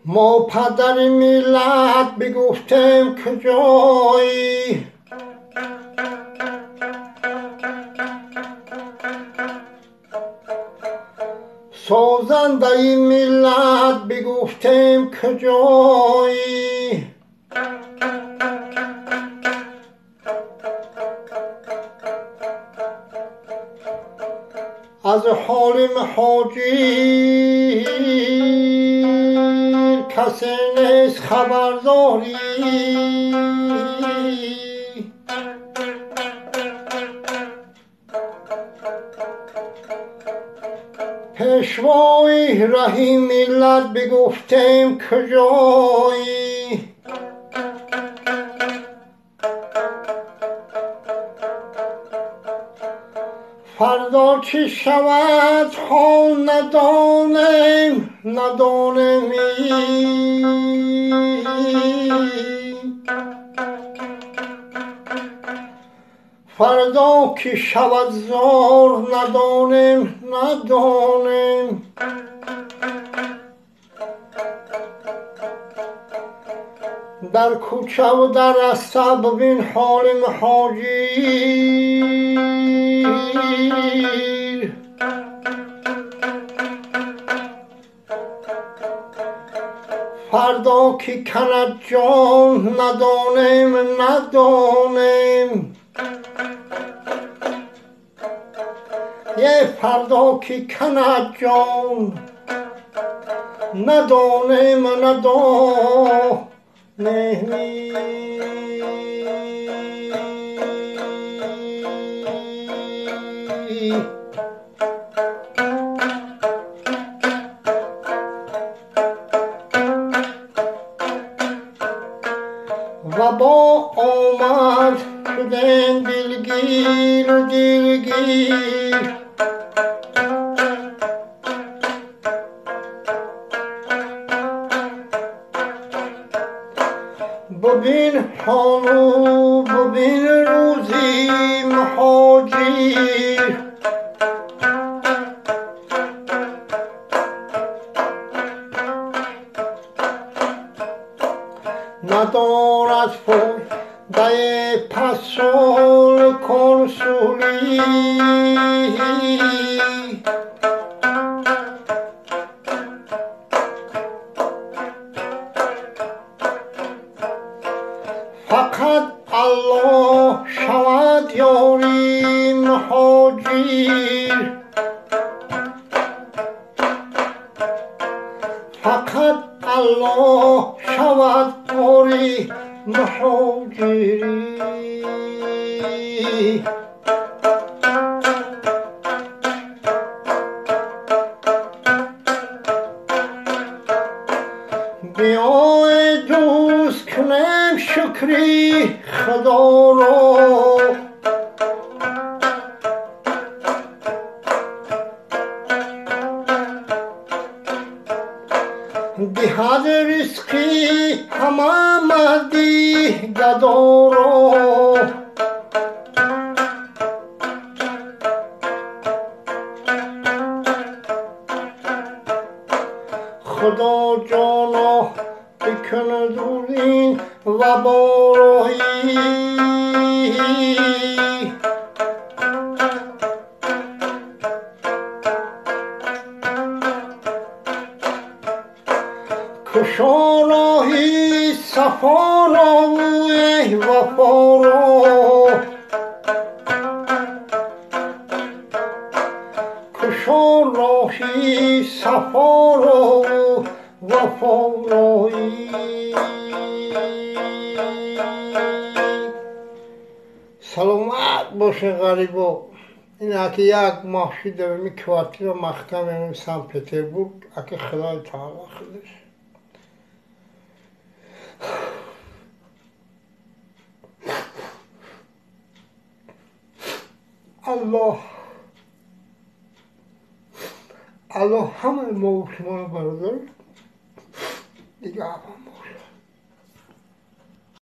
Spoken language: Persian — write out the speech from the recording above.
ما پدر ملت بگفتیم کجایی، سازنده ملت بگفتیم کجایی. از حال مهاجر کسی نیست خبرداری، پیشوای رهی ملت بگفتیم کجایی. فردا چه شود حال ندانیم فردا که شود زار ندانیم در کوچه و در رسته ببین حال مهاجر، فردا که کند جان ندانیم یه فردا که کند جان ندانیم وبا آمد شدن دلگیر و دلگیر، ببین حال و ببین روزی مهاجر، ندارد فایده پسول کنسولی، فقط الله شود یاری مهاجر، فقط الله شود یاری مهاجری. بیای دوست کنیم شکری خدا را، دهد رزقی همه مردی گدا را، خدا جانا بکن دور این وبایی، کشا راهی صفا را و وفا را، کشا راهی صفا را و وفا رایی. سلامت باشه غریبا. این اگه یک ماه شده به می کوارتیر محکم سن پتربورگ اگه خدای تعالی خودش الله همه ما و شما رو بردار دیگه